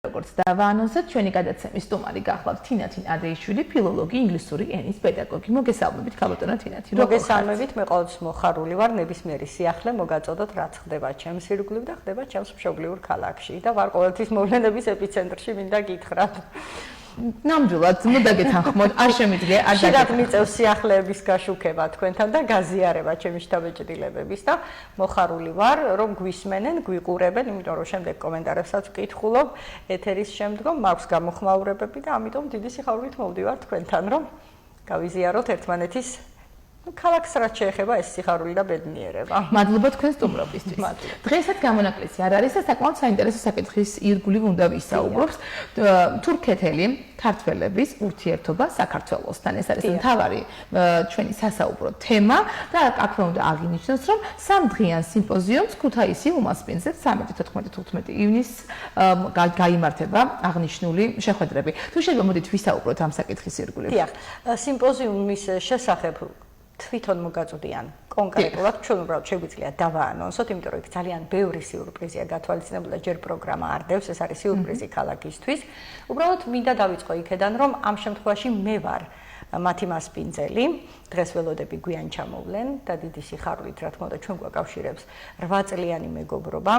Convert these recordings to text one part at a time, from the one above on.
როგორც დავაანონსეთ, ჩვენი გადაცემის სტუმარი გახლავთ თინათინ ადეიშვილი, ფილოლოგი, ინგლისური ენის პედაგოგი. მოგესალმებით, ქალბატონო თინათი. მოგესალმებით, მე ყოველთვის მოხარული ვარ ნებისმიერი სიახლე მოგაწოდოთ რაც ხდება ჩემს ირგვლივ და ხდება ჩემს მშობლიურ ქალაქში და ვარ ყოველთვის მოვლენების ეპიცენტრში, მინდა გითხრათ. ნამდვილად, მოდაგეთანხმოთ, არ შემიძლია, არ დაგეთანხმოთ. მიწევს სიახლეების გაშუქება თქვენთან და გაზიარება ჩემი შთაბეჭდილებების და მოხარული ვარ, რომ გვისმენენ, გვიყურებენ, იმიტომ რომ შემდეგ კომენტარებსაც ვკითხულობ ეთერის შემდგომ, მაქვს გამოხმაურებები და ამიტომ დიდი სიხარულით მოვდივარ თქვენთან, რომ გავიზიაროთ ერთმანეთის ქალაქს რაც შეეხება ეს სიხარული და ბედნიერება. მადლობა თქვენ სტუმრობისთვის. დღესაც გამონაკლისი არ არის და საკმაოდ საინტერესო საკითხის ირგვლივ უნდა ვისაუბროთ. თურქეთელი ქართველების ურთიერთობა საქართველოსთან. ეს არის მთავარი ჩვენი სასაუბრო თემა და აქ უნდა აღინიშნოს, რომ სამდღიან სიმპოზიუმს ქუთაისი უმასპინძლებს 13-14-15 ივნისს გაიმართება აღნიშნული შეხვედრები. თუ შეიძლება მოდით ვისაუბროთ ამ საკითხის ირგვლივ. დიახ, სიმპოზიუმის შესახებ თვითონ მოგაწოდიან კონკრეტულად ჩვენ უბრალოდ შეგვიძლია დავაანონსოთ, იმიტომ რომ იქ ძალიან ბევრი სიურპრიზია გათვალისწინებული და ჯერ პროგრამა არ დევს, ეს არის სიურპრიზი ქალაქისთვის. უბრალოდ მინდა დავიწყო იქედან, რომ ამ შემთხვევაში მე ვარ მათი მასპინძელი, დღეს ველოდები გვიან ჩამოვლენ და დიდი სიხარულით, რა თქმა უნდა, ჩვენ გვაკავშირებს 8 წლიანი მეგობრობა.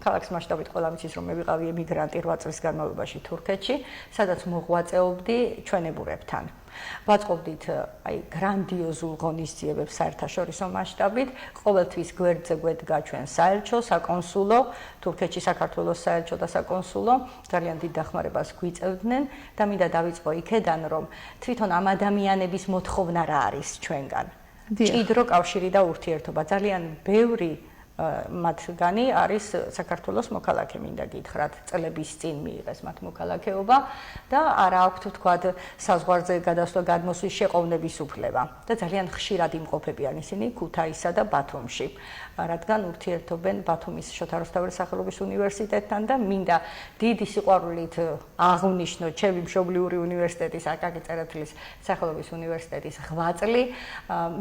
ქალაქის მასშტაბით ყველა მიცის, რომ მე ვიყავი ემიგრანტი 8 წლის განმავლობაში თურქეთში, სადაც მოღვაწეობდი ჩვენებურებთან. ვაწყობდით გრანდიოზულ ღონისძიებებს საერთაშორისო მასშტაბით, ყოველთვის გვერდზე გვედგა ჩვენ საელჩო, საკონსულო, თურქეთში საქართველოს საელჩო და საკონსულო, ძალიან დიდ დახმარებას გვიწევდნენ და მინდა დავიწყო იქედან, რომ თვითონ ამ ადამიანების მოთხოვნა რა არის ჩვენგან. ჭიდრო კავშირი და ურთიერთობა, ძალიან ბევრი მათგანი არის საქართველოს მოქალაქე, მინდა გითხრათ, წლების წინ მიიღეს მათ მოქალაქეობა და არ აქვთ თქვათ საზღვარზე გადასვლა გადმოსვლის შეყოვნების უფლება და ძალიან ხშირად იმყოფებიან ისინი ქუთაისსა და ბათუმში, რადგან ურთიერთობენ ბათუმის შოთა რუსთაველის სახელობის უნივერსიტეტთან და მინდა დიდი სიყვარულით აღვნიშნო ჩემი მშობლიური უნივერსიტეტის აკაკი წერეთლის სახელობის უნივერსიტეტის 8 წლი,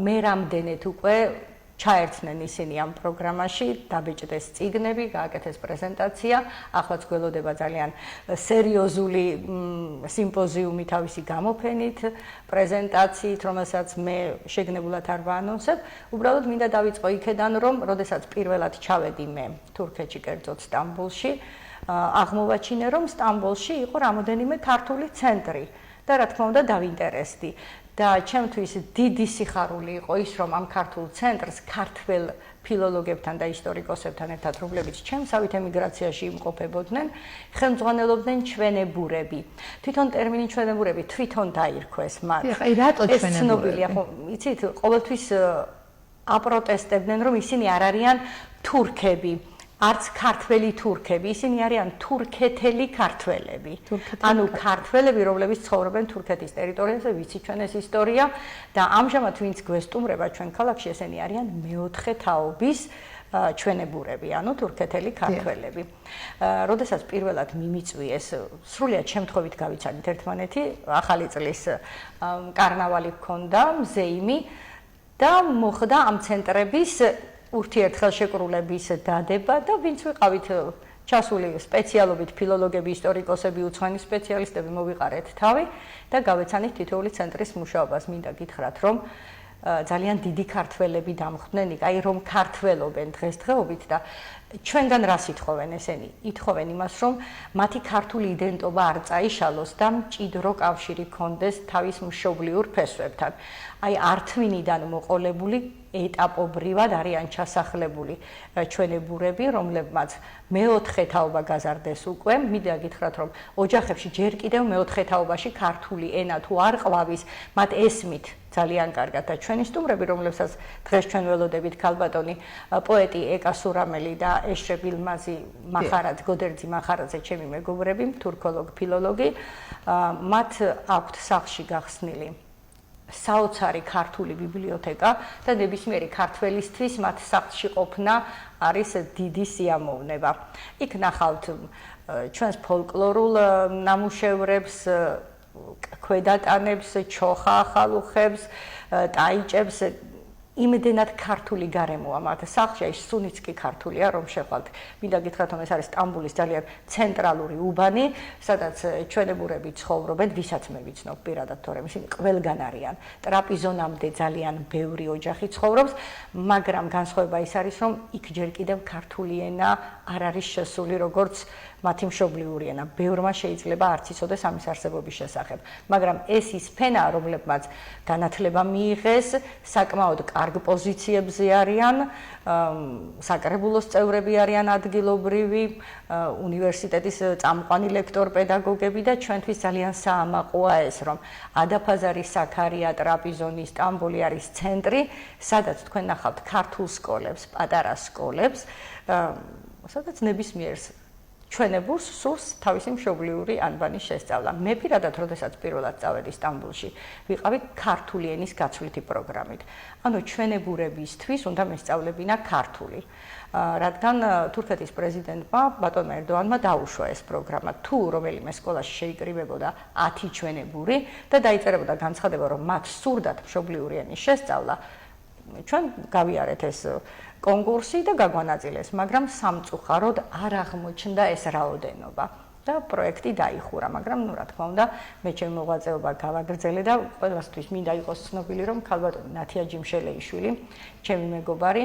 მე რამდენად უკვე ჩაერთნენ ისინი ამ პროგრამაში, დაბეჭდეს წიგნები, გააკეთეს პრეზენტაცია, ახლაც გველოდება ძალიან სერიოზული სიმპოზიუმი თავისი გამოფენით, პრეზენტაციით, რომელსაც მე შეგნებულად არ ვაანონსებ. უბრალოდ მინდა დავიწყო იქედან, რომ როდესაც პირველად ჩავედი მე თურქეთში, კერძოდ სტამბოლში, აღმოვაჩინე, რომ სტამბოლში იყო რამოდენიმე ქართული ცენტრი და რა თქმა უნდა დავინტერესდი. და ჩემთვის დიდი სიხარული იყო ის, რომ ამ ქართულ ცენტრს ქართველ ფილოლოგებთან და ისტორიკოსებთან ერთად, რომლებიც ჩემსავით ემიგრაციაში იმყოფებოდნენ, ხელმძღვანელობდნენ ჩვენებურები. თვითონ ტერმინი ჩვენებურები თვითონ დაირქვეს მათ. აი რატო ჩვენებურები? ეს ცნობილია, ხო, იცით, ყოველთვის აპროტესტებდნენ, რომ ისინი არ არიან თურქები. არც ქართველი თურქები, ისინი არიან თურქეთელი ქართველები. ანუ ქართველები, რომლებიც ცხოვრობენ თურქეთის ტერიტორიაზე, ვიცით ჩვენ ეს ისტორია და ამჟამად ვინც გვესტუმრება ჩვენ ქალაქში, ესენი არიან მეოთხე თაობის ჩვენებურები, ანუ თურქეთელი ქართველები. როდესაც პირველად მიმიწვიეს, სრულიად შემთხვევით გავიცანით ერთმანეთი, ახალი წლის კარნავალი ჰქონდა, მზეიმი და მოხდა ამ ცენტრების ურთიერთხელშეკრულების დადება და ვინც ვიყავით ჩასული სპეციალობით ფილოლოგები, ისტორიკოსები, უცხოენის სპეციალისტები მოვიყარეთ თავი და გავეცანით თითოეული ცენტრის მუშაობას. მინდა გითხრათ, რომ ძალიან დიდი ქართველები დამხვდნენ, აი რომ ქართველობენ დღესდღეობით და ჩვენგან რას ითხოვენ ესენი? ითხოვენ იმას, რომ მათი ქართული იდენტობა არ წაიშალოს და მჭიდრო კავშირი ჰქონდეს თავის მშობლიურ ფესვებთან. აი ართვინიდან მოყოლებული ეტაპობრივად არიან ჩასახლებული ჩვენებურები, რომლებმაც მეოთხე თაობა გაზარდეს უკვე. მინდა გითხრათ, რომ ოჯახებში ჯერ კიდევ მეოთხე თაობაში ქართული ენა თუ არ ყვავის, მათ ესმით ძალიან კარგად და ჩვენი სტუმრები, რომლებსაც დღეს ჩვენ ველოდებით ქალბატონი პოეტი ეკა სურამელი და ეშრებ ილმაზი მახარაძე, გოდერძი მახარაძე, ჩემი მეგობრები, თურქოლოგი, ფილოლოგი, მათ აქვთ სახლში გახსნილი საოცარი ქართული ბიბლიოთეკა და ნებისმიერი ქართველისთვის მათ სახლში ყოფნა არის დიდი სიამოვნება. იქ ნახავთ ჩვენს ფოლკლორულ ნამუშევრებს, ქვედატანებს, ჩოხა ახალუხებს, ტაიჭებს, იმდენად ქართული გარემოა მათ სახლში, ის სუნიც კი ქართულია, რომ შეხვდით. მინდა გითხრათ, რომ ეს არის სტამბოლის ძალიან ცენტრალური უბანი, სადაც ჩვენებურები ცხოვრობენ, ვისაც მე ვიცნობ პირადად, თორემ ისინი ყველგან არიან. ტრაპიზონამდე ძალიან ბევრი ოჯახი ცხოვრობს, მაგრამ განსხვავება ის არის, რომ იქ ჯერ კიდევ ქართული ენა არ არის შესული, როგორც მათი მშობლიური ენა. ბევრმა შეიძლება არც იცოდეს ამის არსებობის შესახებ, მაგრამ ეს ის ფენაა, რომლებმაც განათლება მიიღეს, საკმაოდ კარგ პოზიციებზე არიან, საკრებულოს წევრები არიან ადგილობრივი, უნივერსიტეტის წამყვანი ლექტორ-პედაგოგები და ჩვენთვის ძალიან საამაყოა ეს, რომ ადაფაზარი, საქარია, ტრაპიზონი, სტამბოლი არის ცენტრი, სადაც თქვენ ნახავთ ქართულ სკოლებს, პატარა სკოლებს, სადაც ნებისმიერს ჩვენებურს სურს თავისი მშობლიური ანბანის შესწავლა. მე პირადად, როდესაც პირველად წავედი სტამბოლში, ვიყავი ქართული ენის გაცვლითი პროგრამით. ანუ ჩვენებურებისთვის უნდა მესწავლებინა ქართული. რადგან თურქეთის პრეზიდენტმა ბატონმა ერდოანმა დაუშვა ეს პროგრამა. თუ რომელიმე სკოლაში შეიკრიბებოდა 10 ჩვენებური და დაიწერებოდა განცხადება, რომ მათ სურდათ მშობლიური ენის შესწავლა, ჩვენ გავიარეთ ეს კონკურსი და გაგვანაწილეს, მაგრამ სამწუხაროდ არ აღმოჩნდა ეს რაოდენობა და პროექტი დაიხურა, მაგრამ რა თქმა უნდა, მე ჩემი მოღვაწეობა გავაგრძელე და ყველასთვის მინდა იყოს ცნობილი, რომ ქალბატონი ნათია ჯიმშელეიშვილი, ჩემი მეგობარი,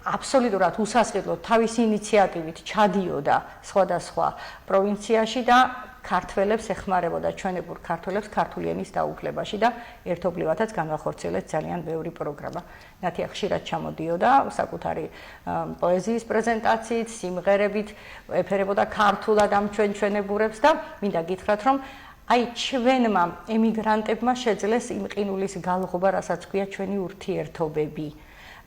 აბსოლუტურად უსასყიდლოდ თავისი ინიციატივით ჩადიოდა სხვადასხვა პროვინციაში და ქართველებს ეხმარებოდა ჩვენებურ ქართველებს ქართული ენის დაუფლებაში და ერთობლივადაც განვახორციელეთ ძალიან ბევრი პროგრამა. ნათია ხშირად ჩამოდიოდა საკუთარი პოეზიის პრეზენტაციით, სიმღერებით, ეფერებოდა ქართულად ამ ჩვენებურებს და მინდა გითხრათ, რომ აი ჩვენმა ემიგრანტებმა შეძლეს იმ ყინულის გალღობა, რასაც ქვია ჩვენი ურთიერთობები.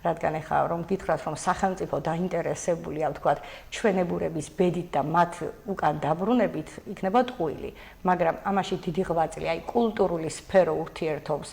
რადგან ახლა რომ გითხრათ, რომ სახელმწიფო დაინტერესებულია, ვთქვათ, ჩვენებურების ბედით და მათ უკან დაბრუნებით, იქნება ტყუილი, მაგრამ ამაში დიდი ღვაწლი, აი კულტურული სფერო ურთიერთობს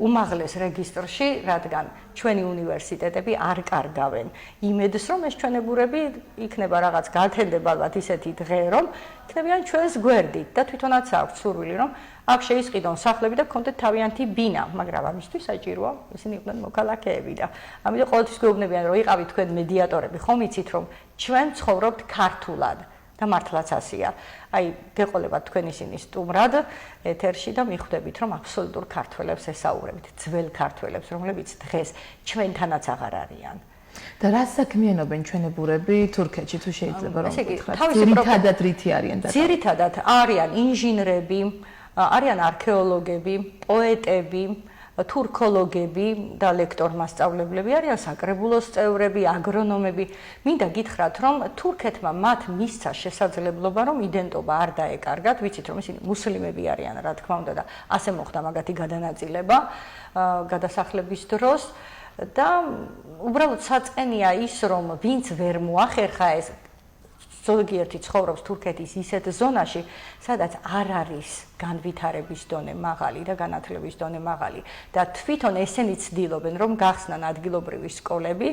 უმაღლეს რეგისტრში, რადგან ჩვენი უნივერსიტეტები არ კარგავენ იმედს, რომ ეს ჩვენებურები იქნება რაღაც გათენდება ალბათ ისეთი დღე, რომ იქნებიან ჩვენს გვერდით და თვითონაც აქვს სურვილი, რომ აქ შეისყიდონ სახლები და გქონდეთ თავიანთი ბინა, მაგრამ ამისთვის საჭიროა ისინი იყვნენ მოქალაქეები და ამიტომ ყოველთვის გვეუბნებიან, რომ იყავით თქვენ მედიატორები, ხომ იცით, რომ ჩვენ ცხოვრობთ ქართულად და მართლაც ასეა. აი, გეყოლებათ თქვენ ისინი სტუმრად ეთერში და მიხვდებით, რომ აბსოლუტურ ქართველებს ესაუბრებით, ძველ ქართველებს, რომლებიც დღეს ჩვენთანაც აღარ არიან. და რა საქმიანობენ ჩვენებურები თურქეთში, თუ შეიძლება რომ გითხრათ? ძირითადად რითი არიან და ძირითადად არიან ინჟინრები, არიან არქეოლოგები, პოეტები, თურქოლოგები და ლექტორ-მასწავლებლები, არიან საკრებულოს წევრები, აგრონომები. მინდა გითხრათ, რომ თურქეთმა მათ მისცა შესაძლებლობა, რომ იდენტობა არ დაეკარგათ, ვიცით, რომ ისინი მუსლიმები არიან, რა თქმა უნდა და ასე მოხდა მაგათი გადანაწილება გადასახლების დროს და უბრალოდ საწყენია ის, რომ ვინც ვერ მოახერხა ეს ზოგიერთი ცხოვრობს თურქეთის ისეთ ზონაში, სადაც არ არის განვითარების დონე მაღალი და განათლების დონე მაღალი და თვითონ ესენი ცდილობენ, რომ გახსნან ადგილობრივი სკოლები,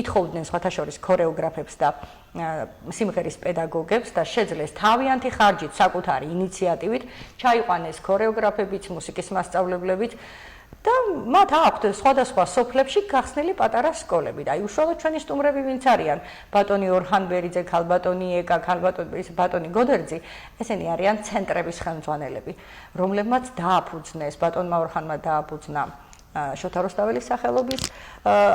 ითხოვდნენ სხვათა შორის ქორეოგრაფებს და სიმღერის პედაგოგებს და შეძლეს თავიანთი ხარჯით, საკუთარი ინიციატივით ჩაიყვანეს ქორეოგრაფებიც, მუსიკის მასწავლებლებიც და მათ აქვთ სხვადასხვა სოფლებში გახსნილი პატარა სკოლები და აი უშუალოდ ჩვენი სტუმრები ვინც არიან ბატონი ორჰან ბერიძე, ქალბატონი ეკა, ბატონი გოდერძი, ესენი არიან ცენტრების ხელმძღვანელები, რომლებმაც დააფუძნეს, ბატონმა ორჰანმა დააფუძნა შოთა რუსთაველის სახელობის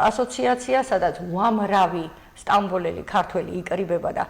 ასოციაცია, სადაც უამრავი სტამბოლელი ქართველი იკრიბება და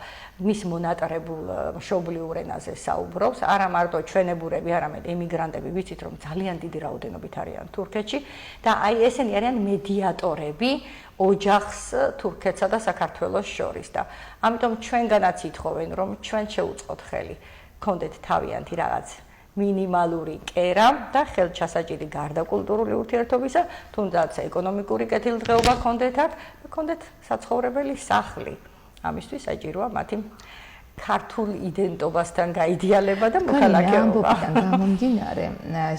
მის მონატრებულ მშობლიურ ენაზე საუბრობს, არა მარტო ჩვენებურები, არამედ ემიგრანტები, ვიცით, რომ ძალიან დიდი რაოდენობით არიან თურქეთში და აი ესენი არიან მედიატორები ოჯახს თურქეთსა და საქართველოს შორის და ამიტომ ჩვენგანაც ითხოვენ, რომ ჩვენ შევუწყოთ ხელი, გქონდეთ თავიანთი რაღაც მინიმალური კერა და ხელჩასაჭირი გარდა კულტურული ურთიერთობისა, თუნდაც ეკონომიკური კეთილდღეობა გქონდეთ აქ, გქონდეთ საცხოვრებელი სახლი. ამისთვის საჭიროა მათი ქართულ იდენტობასთან გაიდიალება და მოქალაქეობა. გამომდინარე,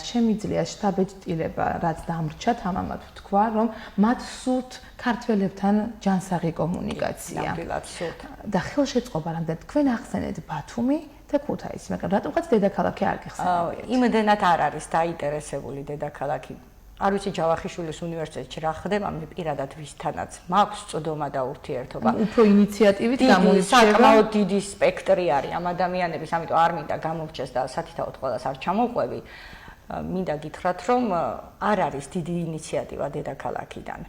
შემიძლია შთაბეჭდილება, რაც დამრჩათ, ამამად ვთქვა, რომ მათ სურთ ქართველებთან ჯანსაღი კომუნიკაცია. ნამდვილად სურთ. და ხელშეწყობა რამდენ თქვენ ახსენეთ ბათუმი და ქუთაისი, მაგრამ რატომღაც დედაქალაქი არ გიხსენებიათ? იმდენად არ არის დაინტერესებული დედაქალაქი არ ვიცი ჯავახიშვილის უნივერსიტეტში რა ხდება, მე პირადად ვისთანაც მაქვს წოდომა და ურთიერთობა. უფრო ინიციატივით გამოირჩევა. საკმაოდ დიდი სპექტრი არის ამ ადამიანების, ამიტომ არ მინდა გამოვჩეს და სათითაოდ ყველას არ ჩამოვყვები. მინდა გითხრათ, რომ არ არის დიდი ინიციატივა დედაქალაქიდან.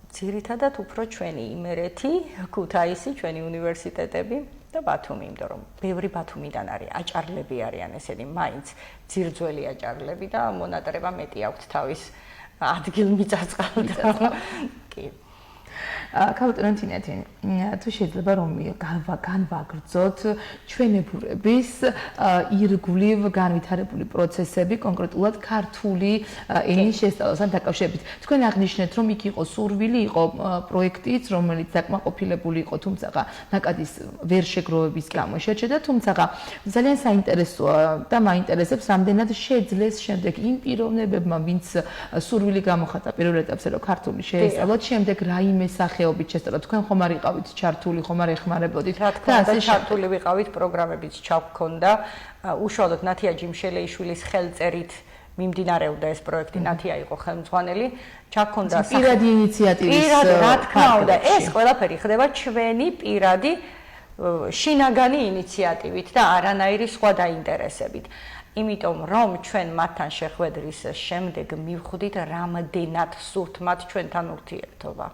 ძირითადად უფრო ჩვენი იმერეთი, ქუთაისი, ჩვენი უნივერსიტეტები და ბათუმი, იმიტომ რომ ბევრი ბათუმიდან არის, აჭარლები არიან ესენი, მაინც ძირძველი აჭარლები და მონატრება მეტი აქვთ თავის ადგილმიწაწყალთან. კი. ქალბატონო თინათი, თუ შეიძლება რომ განვაგრძოთ ჩვენებურების ირგვლივ განვითარებული პროცესები, კონკრეტულად ქართული ენის შესწავლასთან დაკავშირებით. თქვენ აღნიშნეთ, რომ იქ იყო სურვილი, იყო პროექტიც, რომელიც დაკმაყოფილებული იყო, თუმცა ნაკადის ვერ შეგროვების გამო შეჩერდა, თუმცა ძალიან საინტერესოა და მაინტერესებს, რამდენად შეძლეს შემდეგ იმ პიროვნებებმა, ვინც სურვილი გამოხატა პირველ ეტაპზე, რომ ქართული შეესწავლოთ, შემდეგ რაიმე სახეობით შესწავლოთ. თქვენ ხომ არ იყავით ჩართული, ხომ არ ეხმარებოდით? რა თქმა უნდა, ჩართული ვიყავით, პროგრამებიც ჩავქონდა. უშუალოდ ნათია ჯიმშელეიშვილის ხელწერით მიმდინარეობდა ეს პროექტი, ნათია იყო ხელმძღვანელი. ჩავქონდა პირადი ინიციატივის. რა თქმა უნდა, ეს ყველაფერი ხდება ჩვენი პირადი შინაგანი ინიციატივით და არანაირი სხვა დაინტერესებით. იმიტომ რომ ჩვენ მათთან შეხვედრის შემდეგ მივხვდით, რამდენად სურთ მათ ჩვენთან ურთიერთობა.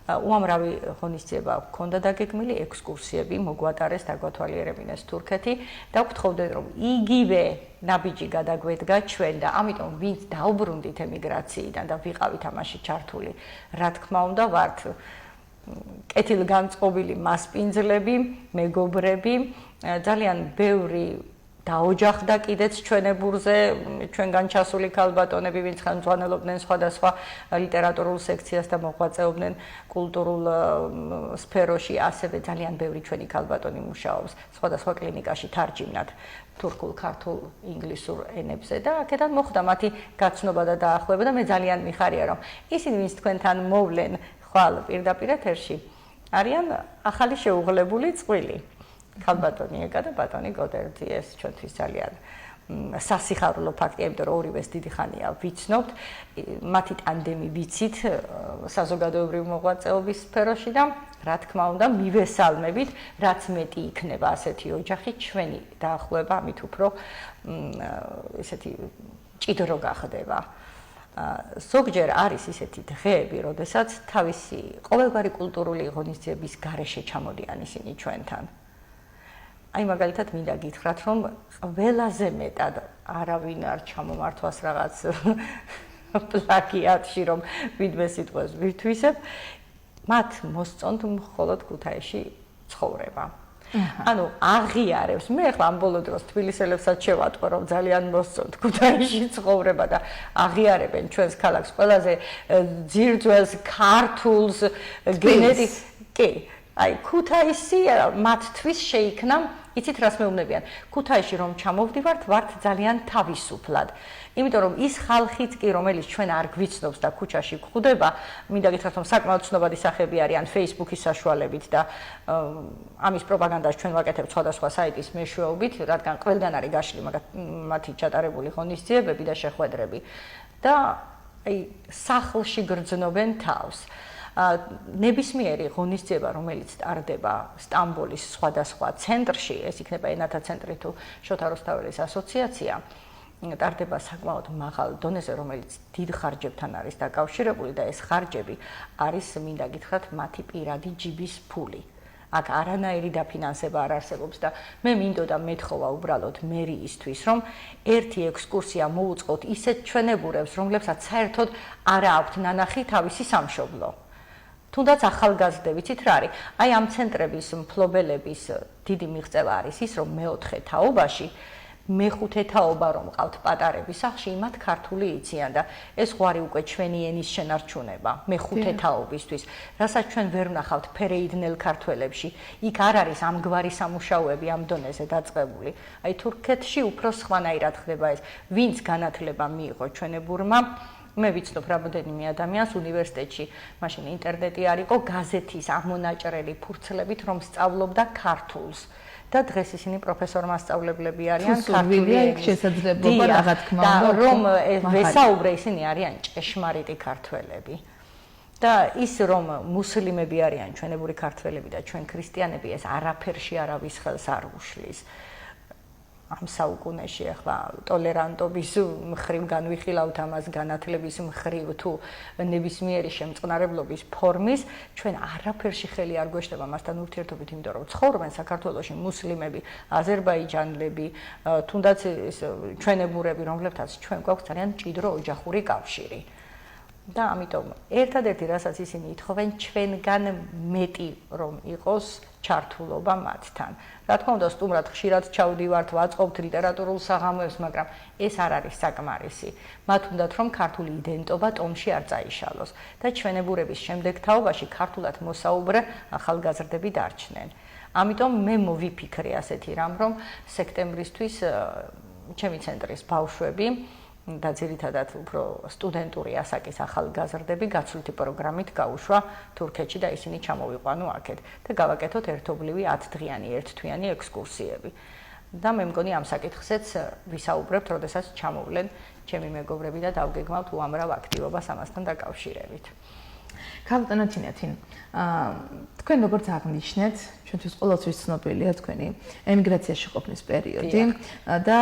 უამრავი ღონისძიება ჰქონდა დაგეგმილი, ექსკურსიები მოგვატარეს, დაგვათვალიერებინეს თურქეთი და ვგთხოვდეთ, რომ იგივე ნაბიჯი გადაგვედგა ჩვენ და ამიტომ ვინც დაუბრუნდით ემიგრაციიდან და ვიყავით ამაში ჩართული, რა თქმა უნდა, ვართ კეთილგანწყობილი მასპინძლები, მეგობრები, ძალიან ბევრი დაოჯახდა კიდეც ჩვენებურზე, ჩვენგან ჩასული ქალბატონები, ვინც ხელმძღვანელობდნენ სხვადასხვა ლიტერატურულ სექციას და მოღვაწეობდნენ კულტურულ სფეროში, ასევე ძალიან ბევრი ჩვენი ქალბატონი მუშაობს სხვადასხვა კლინიკაში თარჯიმნად თურქულ, ქართულ, ინგლისურ ენებზე და აქედან მოხდა მათი გაცნობა და დაახლოება და მე ძალიან მიხარია, რომ ისინი, ვინც თქვენთან მოვლენ ხვალ პირდაპირ ეთერში, არიან ახალი შეუღლებული წყვილი. ქალბატონი ეკა და ბატონი გოდერძი, ეს ჩვენთვის ძალიან სასიხარულო ფაქტია, იმიტომ რომ ორივეს დიდი ხანია ვიცნობთ, მათი ტანდემი ვიცით საზოგადოებრივი მოღვაწეობის სფეროში და რა თქმა უნდა მივესალმებით, რაც მეტი იქნება ასეთი ოჯახი, ჩვენი დაახლოება ამით უფრო ესეთი ჭიდრო გახდება. ზოგჯერ არის ისეთი დღეები, როდესაც თავისი ყოველგვარი კულტურული ღონისძიების გარეშე ჩამოდიან ისინი ჩვენთან. აი მაგალითად მინდა გითხრათ, რომ ყველაზე მეტად არავინ არ ჩამომართვას რაღაც პლაგიატში, რომ ვიდმე სიტყვას ვირთვისებ, მათ მოსწონთ მხოლოდ ქუთაისში ცხოვრება. ანუ აღიარებს, მე ახლა ამ ბოლო დროს თბილისელებსაც შევატყო, რომ ძალიან მოსწონთ ქუთაისში ცხოვრება და აღიარებენ ჩვენს ქალაქს ყველაზე ძირძველს, ქართულს, გენეტიკ. კი, აი ქუთაისი მათთვის შეიქმნა, იცით რას მეუბნებიან? ქუთაისში რომ ჩამოვდივართ, ვართ ძალიან თავისუფლად. იმიტომ რომ ის ხალხიც კი, რომელიც ჩვენ არ გვიცნობს და ქუჩაში გვხვდება, მინდა გითხრათ, რომ საკმაოდ ცნობადი სახეები არიან Facebook-ის საშუალებით და ამის პროპაგანდას ჩვენ ვაკეთებთ სხვადასხვა საიტის მეშვეობით, რადგან ყველგან არის გაშლილი მათი ჩატარებული ღონისძიებები და შეხვედრები. და აი სახლში გრძნობენ თავს. ნებისმიერი ღონისძიება, რომელიც ტარდება სტამბოლის სხვადასხვა ცენტრში, ეს იქნება ენათა ცენტრი თუ შოთა რუსთაველის ასოციაცია, ტარდება საკმაოდ მაღალ დონეზე, რომელიც დიდ ხარჯებთან არის დაკავშირებული და ეს ხარჯები არის, მინდა გითხრათ, მათი პირადი ჯიბის ფული. აქ არანაირი დაფინანსება არ არსებობს და მე მინდოდა მეთხოვა უბრალოდ მერიისთვის, რომ ერთი ექსკურსია მოუწყოთ ისეთ ჩვენებურებს, რომლებსაც საერთოდ არ აქვთ ნანახი თავისი სამშობლო. თუნდაც ახალგაზრდები, ვიცით რა არის? აი ამ ცენტრების მფლობელების დიდი მიღწევა არის ის, რომ მეოთხე თაობაში, მეხუთე თაობა რომ ყავთ პატარები სახლში, იმათ ქართული იციან და ეს ღვარი უკვე ჩვენი ენის შენარჩუნება, მეხუთე თაობისთვის, რასაც ჩვენ ვერ ვნახავთ ფერეიდნელ ქართველებში. იქ არ არის ამგვარი სამუშაოები ამ დონეზე დაწყებული. აი თურქეთში უფრო სხვანაირად ხდება ეს. ვინც განათლება მიიღო ჩვენებურმა, მე ვიცნობ რამდენიმე ადამიანს უნივერსიტეტში, მაშინ ინტერნეტი არ იყო, გაზეთის ამონაჭრელი ფურცლებით რომ სწავლობდა ქართულს. და დღეს ისინი პროფესორ-მასწავლებლები არიან ქართული ენის შესაძლებლობა რა თქმა უნდა რომ ვესაუბრე ისინი არიან ჭეშმარიტი ქართველები და ის რომ მუსლიმები არიან ჩვენებური ქართველები და ჩვენ ქრისტიანები ეს არაფერში არავის ხელს არ უშლის ამ საუკუნეში ახლა ტოლერანტობის მხრივ განვიხილავთ ამას განათლების მხრივ თუ ნებისმიერი შემწყნარებლობის ფორმის ჩვენ არაფერში ხელი არ გვეშლება მასთან ურთიერთობით იმიტომ რომ ცხოვრობენ საქართველოში მუსლიმები აზერბაიჯანელები თუნდაც ჩვენებურები რომლებთაც ჩვენ გვაქვს ძალიან მჭიდრო ოჯახური კავშირი და ამიტომ ერთადერთი რასაც ისინი ითხოვენ ჩვენგან მეტი რომ იყოს ჩართულობა მათთან. Რა თქმა უნდა, სტუმრად ხშირად ჩავდივართ, ვაწყობთ ლიტერატურულ საღამოებს, მაგრამ ეს არ არის საკმარისი. მათ უნდათ რომ ქართული იდენტობა ტომში არ წაიშალოს და ჩვენებურების შემდეგ თაობაში ქართულად მოსაუბრე ახალგაზრდები დარჩნენ. ამიტომ მე მოვიფიქრე ასეთი რამ, რომ სექტემბრისთვის ჩემი ცენტრის ბავშვები და ძირითადად უფრო სტუდენტური ასაკის ახალგაზრდები გაცვლითი პროგრამით გაუშვა თურქეთში და ისინი ჩამოვიყვანო აქეთ და გავაკეთოთ ერთობლივი 10 დღიანი ერთთვიანი ექსკურსიები. და მე მგონი ამ საკითხზეც ვისაუბრებთ, როდესაც ჩამოვლენ ჩემი მეგობრები და დავგეგმავთ უამრავ აქტივობას ამასთან დაკავშირებით. ქალბატონო თინათინ, თქვენ როგორც აღნიშნეთ, ჩვენთვის ყოველთვის ცნობილია თქვენი ემიგრაციაში ყოფნის პერიოდი და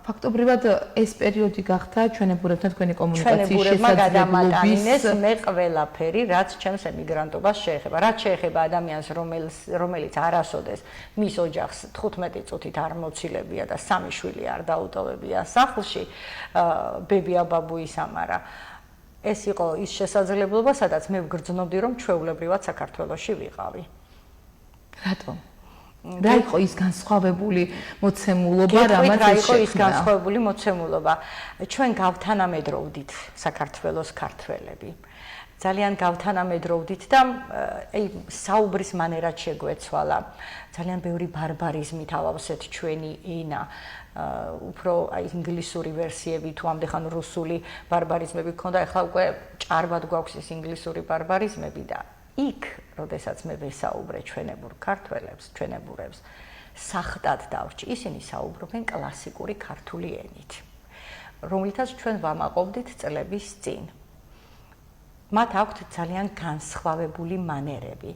ფაქტობრივად ეს პერიოდი გახდა ჩვენებურებთან თქვენი კომუნიკაციის შესაძლებლობის მე ყველაფერი, რაც ჩემს ემიგრანტობას შეეხება. რაც შეეხება ადამიანს, რომელიც არასოდეს მის ოჯახს 15 წუთით არ მოცილებია და 3 შვილი არ დაუტოვებია სახლში, ბებია ბაბუის ამარა. ეს იყო ის შესაძლებლობა, სადაც მე ვგრძნობდი, რომ ჩვეულებრივად საქართველოში ვიყავი. რატომ? რა იყო ის განსხვავებული მოცემულობა, რამაც რა იყო ის განსხვავებული მოცემულობა? ჩვენ გავთანამედროვდით საქართველოს ქართველები. ძალიან გავთანამედროვდით და საუბრის მანერად შეგვეცვალა. ძალიან ბევრი ბარბარიზმით ავავსეთ ჩვენი ენა. უფრო ინგლისური ვერსიები თუ ამდეხან რუსული ბარბარიზმები გქონდა, ახლა უკვე ჭარბად გვაქვს ის ინგლისური ბარბარიზმები და იქ, როდესაც მე ვესაუბრე ჩვენებურ ქართველებს, ჩვენებურებს, სახტად დავრჩი, ისინი საუბრობენ კლასიკური ქართული ენით, რომლითაც ჩვენ ვამაყობდით წლების წინ. მათ აქვთ ძალიან განსხვავებული მანერები.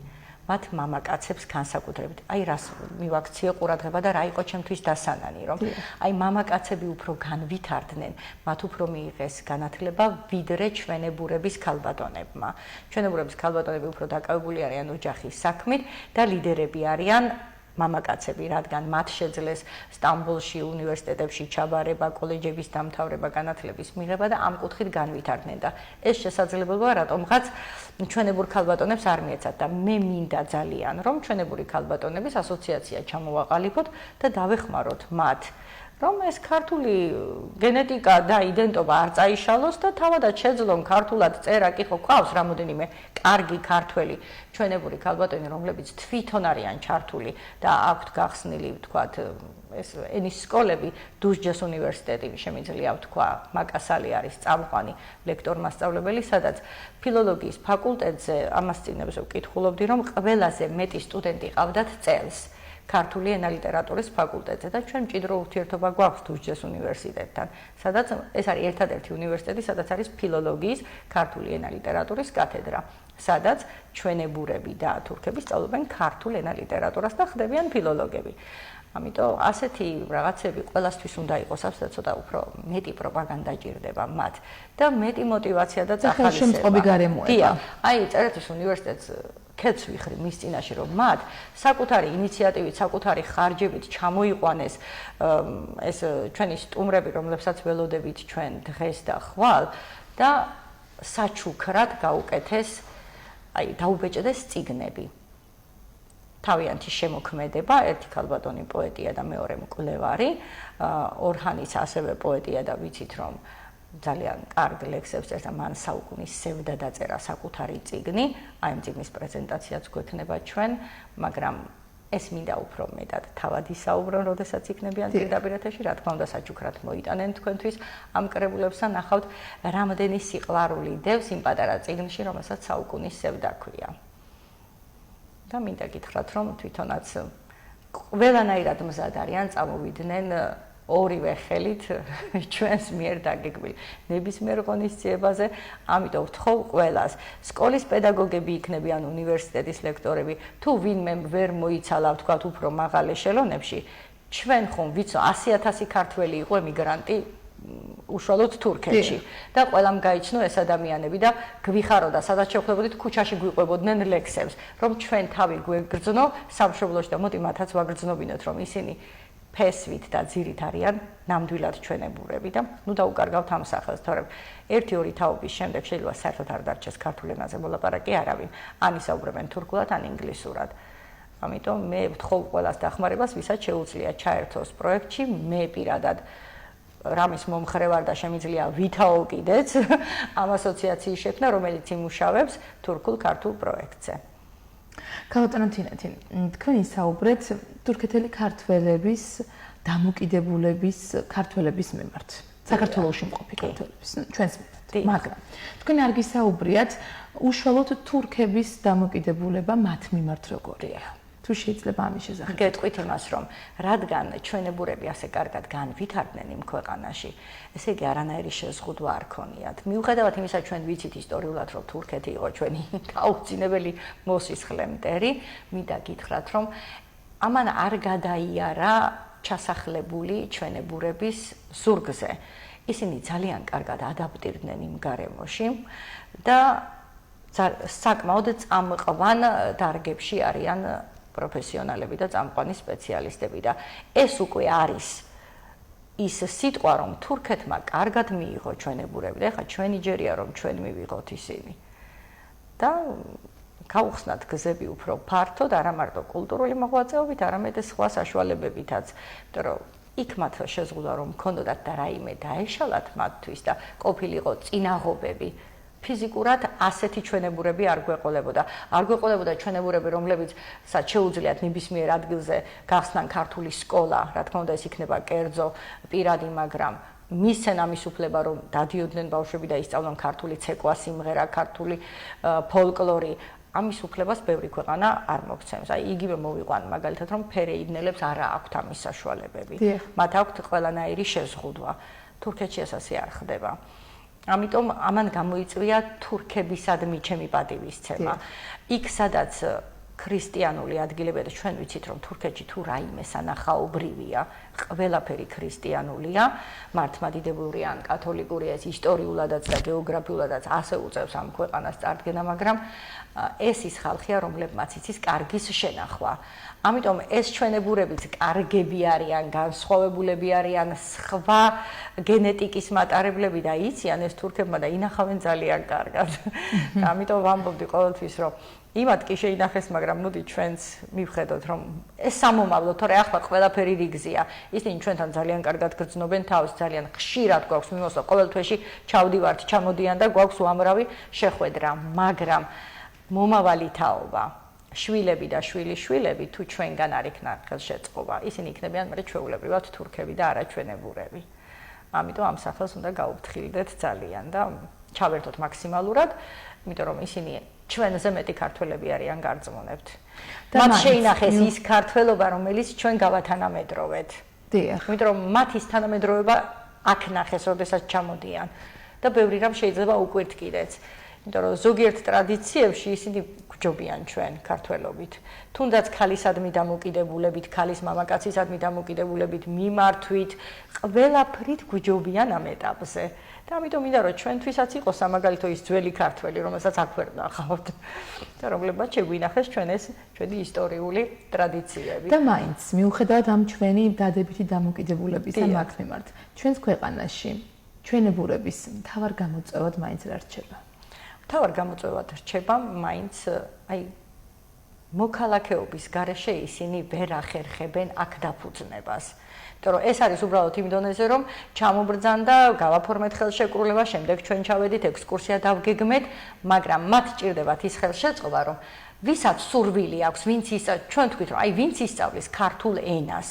მათ მამაკაცებს განსაკუთრებით. აი რას მივაქციე ყურადღება და რა იყო ჩემთვის დასანანი, რომ აი მამაკაცები უფრო განვითარდნენ, მათ უფრო მიიღეს განათლება ვიდრე ჩვენებურების ქალბატონებმა. ჩვენებურების ქალბატონები უფრო დაკავებული არიან ოჯახის საქმით და ლიდერები არიან მამაკაცები, რადგან მათ შეძლეს სტამბოლში უნივერსიტეტებში ჩაბარება, კოლეჯების დამთავრება, განათლების მიღება და ამ კუთხით განვითარდნენ და ეს შესაძლებლობა რატომღაც ჩვენებურ ქალბატონებს არ მიეცათ და მე მინდა ძალიან რომ ჩვენებური ქალბატონების ასოციაცია ჩამოვაყალიბოთ და დავეხმაროთ მათ რომ ეს ქართული გენეტიკა და იდენტობა არ წაიშალოს და თავადაც შეძლონ ქართულად წერა კითხვა ყავს რამოდენიმე კარგი ქართველი ჩვენებური ქალბატონი რომლებიც თვითონ არიან ჩართული და აქვთ გახსნილი ვთქვათ ეს ენის სკოლები დუშჯეს უნივერსიტეტი შემიძლია ვთქვა მაკასალი არის წამყვანი ლექტორ-მასწავლებელი სადაც ფილოლოგიის ფაკულტეტზე ამას წინებს ვკითხულობდი რომ ყველაზე მეტი სტუდენტი ყავდათ წელს ქართული ენა ლიტერატურის ფაკულტეტზე და ჩვენ მჭიდრო ურთიერთობა გვაქვს დუშჯეს უნივერსიტეტთან, სადაც ეს არის ერთადერთი უნივერსიტეტი, სადაც არის ფილოლოგიის ქართული ენა ლიტერატურის კათედრა, სადაც ჩვენებურები და თურქები სწავლობენ ქართულ ენა ლიტერატურას და ხდებიან ფილოლოგები. ამიტომ ასეთი რაღაცები ყველასთვის უნდა იყოს, absolut ცოტა უფრო მეტი პროპაგანდა ჭირდება მათ და მეტი мотиваცია და წახალისება. ხელშემწყობი გარემოება. აი, წერეთის უნივერსიტეტს კეთს ვიხრი მის წინაშე რომ მათ საკუთარი ინიციატივით, საკუთარი ხარჯებით ჩამოიყვანეს ეს ჩვენი სტუმრები, რომლებსაც ველოდებით ჩვენ დღეს და ხვალ და საჩუქრად გაუკეთეს, აი დაუბეჭდეს წიგნები. თავიანთი შემოქმედება, ერთი ქალბატონი პოეტია და მეორე მკვლევარი, ორჰანიც ასევე პოეტია და ვიცით რომ ძალიან კარგ ლექსებს წერს და მან საუკუნის სევდა დაწერა საკუთარი წიგნი, აი ამ წიგნის პრეზენტაციაც გვექნება ჩვენ, მაგრამ ეს მინდა უფრო მეტად თავად ისაუბრონ, როდესაც იქნებიან პირდაპირ ეთერში, რა თქმა უნდა საჩუქრად მოიტანენ თქვენთვის ამ კრებულებს და ნახავთ რამდენი სიყვარული დევს იმ პატარა წიგნში, რომელსაც საუკუნის სევდა ქვია. და მინდა გითხრათ, რომ თვითონაც ყველანაირად მზად არიან წამოვიდნენ ორივე ხელით ჩვენს მიერ დაგეგმილ ნებისმიერ ღონისძიებაზე, ამიტომ ვთხოვ ყველას, სკოლის პედაგოგები იქნებიან, უნივერსიტეტის ლექტორები, თუ ვინმე ვერ მოიცალა, ვთქვათ, უფრო მაღალ ეშელონებში, ჩვენ ხომ ვიცო 100,000 ქართველი იყო ემიგრანტი უშუალოდ თურქეთში და ყველამ გაიცნო ეს ადამიანები და გვიხაროდა, სადაც შევხვდებოდით, ქუჩაში გვიყვებოდნენ ლექსებს, რომ ჩვენ თავი გვეგრძნო სამშობლოში და მოდი მათაც ვაგრძნობინოთ, რომ ისინი ფესვით და ძირით არიან ნამდვილად ჩვენებურები და ნუ დაუკარგავთ ამ სახელს, თორემ 1-2 თაობის შემდეგ შეიძლება საერთოდ არ დარჩეს ქართულ ენაზე მოლაპარაკე არავინ, ან ისაუბრებენ თურქულად, ან ინგლისურად. ამიტომ მე ვთხოვ ყველას დახმარებას, ვისაც შეუძლია ჩაერთოს პროექტში, მე პირადად რამის მომხრე ვარ და შემიძლია ვითაო კიდეც ამ ასოციაციის შექმნა, რომელიც იმუშავებს თურქულ-ქართულ პროექტზე. ქალბატონო თინათინ, თქვენ ისაუბრეთ თურქეთელი ქართველების დამოკიდებულების ქართველების მიმართ. საქართველოში მყოფი ქართველების, ჩვენს მიმართ. მაგრამ თქვენ არ გისაუბრიათ უშუალოდ თურქების დამოკიდებულება მათ მიმართ როგორია? თუ შეიძლება ამის შესახებ. გეტყვით იმას, რომ რადგან ჩვენებურები ასე კარგად განვითარდნენ იმ ქვეყანაში, ესე იგი არანაირი შეზღუდვა არ ქონიათ. მიუხედავად იმისა, ჩვენ ვიცით ისტორიულად, რომ თურქეთი იყო ჩვენი გაუწინებელი მოსისხლე მტერი, მინდა გითხრათ, რომ ამან არ გადაიარა ჩასახლებული ჩვენებურების ზურგზე. ისინი ძალიან კარგად ადაპტირდნენ იმ გარემოში და საკმაოდ წამყვან დარგებში არიან პროფესიონალები და წამყვანი სპეციალისტები და ეს უკვე არის ის სიტყვა, რომ თურქეთმა კარგად მიიღო ჩვენებურები და ეხლა ჩვენი ჯერია, რომ ჩვენ მივიღოთ ისინი. და გაუხსნათ გზები უფრო ფართოდ, არა მარტო კულტურული მოღვაწეობით, არამედ სხვა საშუალებებითაც, იმიტომ რომ იქ მათ შეზღუდვა რომ მქონდათ და რაიმე დაეშალათ მათთვის და ყოფილიყო წინაღობები, ფიზიკურად ასეთი ჩვენებურები არ გვეყოლებოდა. არ გვეყოლებოდა ჩვენებურები, რომლებიც შეუძლიათ ნებისმიერ ადგილზე გახსნან ქართული სკოლა, რა თქმა უნდა, ეს იქნება კერძო პირადი, მაგრამ მისცენ ამის უფლება, რომ დადიოდნენ ბავშვები და ისწავლონ ქართული ცეკვა, სიმღერა, ქართული ფოლკლორი. ამის უფლებას ბევრი ქვეყანა არ მოგცემს. აი, იგივე მოვიყვან მაგალითად, რომ ფერეიდნელებს არა აქვთ ამის საშუალებები. მათ აქვთ ყველანაირი შეზღუდვა. თურქეთში ეს ასე არ ხდება. ამიტომ ამან გამოიწვია თურქებისადმი ჩემი პატივისცემა. იქ სადაც ქრისტიანული ადგილებია და ჩვენ ვიცით რომ თურქეთში თუ რაიმე სანახაობრივია, ყველაფერი ქრისტიანულია, მართლმადიდებლური ან კათოლიკური, ეს ისტორიულადაც და გეოგრაფიულადაც ასე უწევს ამ ქვეყანას წარდგენა, მაგრამ ეს ის ხალხია, რომლებმაც იცის კარგის შენახვა. ამიტომ ეს ჩვენებურებიც კარგები არიან, განსხვავებულები არიან, სხვა გენეტიკის მატარებლები და იციან ეს თურქებმა და ინახავენ ძალიან კარგად. ამიტომ ვამბობდი ყოველთვის, რომ იმათ კი შეინახეს, მაგრამ ნუდი ჩვენც მივხედოთ, რომ ეს სამომავლო, თორე ახლა ყველაფერი რიგზია. ისინი ჩვენთან ძალიან კარგად გრძნობენ თავს, ძალიან ხშირად გვაქვს მიმოსვლა, ყოველ თვეში ჩავდივართ, ჩამოდიან და გვაქვს უამრავი შეხვედრა, მაგრამ მომავალი თაობა, შვილები და შვილიშვილები თუ ჩვენგან არ იქნა ხელშეწყობა, ისინი იქნებიან მე ჩვეულებრივად თურქები და არა ჩვენებურები. ამიტომ ამ სახელს უნდა გაუფრთხილდეთ ძალიან და ჩავერთოთ მაქსიმალურად, იმიტომ რომ ისინი ჩვენზე მეტი ქართველები არიან გარწმუნებთ. მათ შეინახეს ის ქართველობა, რომელიც ჩვენ გავათანამედროვეთ. დიახ. იმიტომ რომ მათ ის თანამედროვება აქ ნახეს, როდესაც ჩამოდიან და ბევრი რამ შეიძლება უკვირთ კიდეც. იმიტომ რომ ზოგიერთ ტრადიციებში ისინი გვჯობიან ჩვენ ქართველობით. თუნდაც ქალისადმი დამოკიდებულებით, ქალის მამაკაცისადმი დამოკიდებულებით, მიმართვით, ყველაფრით გვჯობიან ამ ეტაპზე. და ამიტომ მინდა რომ ჩვენთვისაც იყოს სამაგალითო ის ძველი ქართველი, რომელსაც აქ ვერ ნახავთ და რომლებმაც შეგვინახეს ჩვენი ისტორიული ტრადიციები. და მაინც მიუხედავად ამ ჩვენი დადებითი დამოკიდებულებისა მათ მიმართ, ჩვენს ქვეყანაში ჩვენებურების მთავარ გამოწვევად მაინც რა რჩება? მთავარ გამოწვევად რჩება მაინც აი მოქალაქეობის გარეშე ისინი ვერ ახერხებენ აქ დაფუძნებას. იმიტომ რომ ეს არის უბრალოდ იმ დონეზე, რომ ჩამობრძან და გავაფორმეთ ხელშეკრულება, შემდეგ ჩვენ ჩავედით ექსკურსია დავგეგმეთ, მაგრამ მათ ჭირდებათ ის ხელშეწყობა, რომ ვისაც სურვილი აქვს, ვინც ჩვენ თქვით, რომ აი ვინც ისწავლის ქართულ ენას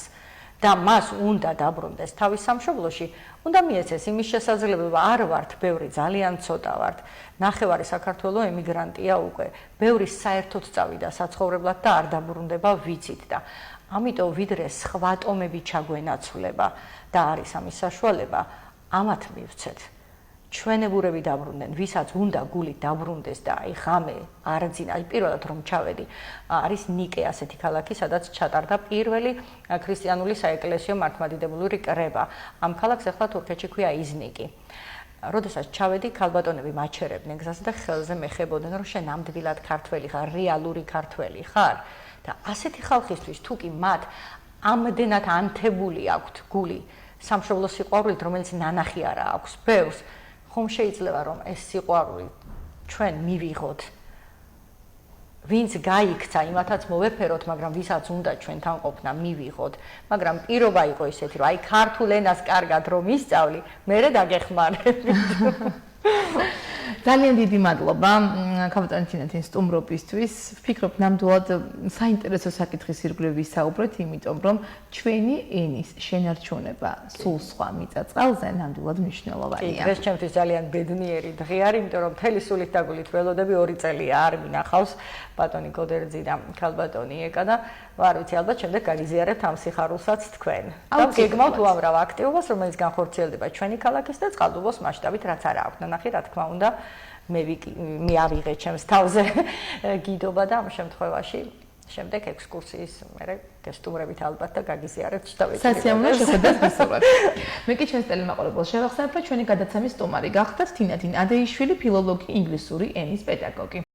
და მას უნდა დაბრუნდეს თავის სამშობლოში, უნდა მიეცეს იმის შესაძლებლობა, არ ვართ ბევრი, ძალიან ცოტა ვართ. ნახევარი საქართველოს ემიგრანტია უკვე. ბევრი საერთოდ წავიდა საცხოვრებლად და არ დაბრუნდება, ვიცით და ამიტომ ვიდრე სხვა ტომები ჩაგვენაცვლება და არის ამის საშუალება, ამათ მივცეთ. ჩვენებურები დაბრუნდნენ, ვისაც უნდა გული დაბრუნდეს და აი ღამე არძინა, აი პირველად რომ ჩავედი, არის ნიკე ასეთი ქალაქი, სადაც ჩატარდა პირველი ქრისტიანული საეკლესიო მართლმადიდებლური კრება. ამ ქალაქს ახლა თურქეთში ქვია იზნიკი. როდესაც ჩავედი, ქალბატონები მაჩერებდნენ გზაზე და ხელზე მეხებოდნენ, რომ შენ ნამდვილად ქართველი ხარ, რეალური ქართველი ხარ. და ასეთი ხალხისთვის თუ კი მათ ამდენად ანთებული აქვთ გული სამშობლოს სიყვარულით, რომელიც ნანახი არა აქვს ბევრს, ხომ შეიძლება რომ ეს სიყვარული ჩვენ მივიღოთ. ვინც გაიქცა, იმათაც მოვეფეროთ, მაგრამ ვისაც უნდა ჩვენთან ყოფნა მივიღოთ. მაგრამ პირობა იყო ისეთი, რომ აი ქართულ ენას კარგად რომ ისწავლი, მერე დაგეხმარებით. ძალიან დიდი მადლობა ქალბატონი თინათინ სტუმრობისთვის. ვფიქრობ, ნამდვილად საინტერესო საკითხის ირგვლივ ვისაუბრეთ, იმიტომ რომ ჩვენი ენის შენარჩუნება სულ სხვა მიწა-წყალზე ნამდვილად მნიშვნელოვანია. ეს ჩემთვის ძალიან ბედნიერი დღე არის, იმიტომ რომ მთელი სულით და გულით ველოდები 2 წელია არ მინახავს ბატონი გოდერძი და ქალბატონი ეკა და ვარ ვიცი, ალბათ შემდეგ გაგიზიარებთ ამ სიხარულსაც თქვენ. და გეგმავთ უამრავ აქტივობას, რომელიც განხორციელდება ჩვენი ქალაქის და წყალტუბოს მასშტაბით, რაც არა აქვს ნანახი, რა თქმა უნდა. მე ავიღე ჩემს თავზე გიდობა და ამ შემთხვევაში შემდეგ ექსკურსიის მერე გესტუმრებით ალბათ და გაგიზიარებთ შტაბით. სასიამოვნო შეხვედრას გისურვებთ. მე კი ჩვენს ტელემაყურებელს შევახსენებ, რომ ჩვენი გადაცემის სტუმარი გახდათ თინათინ ადეიშვილი, ფილოლოგი, ინგლისური ენის პედაგოგი.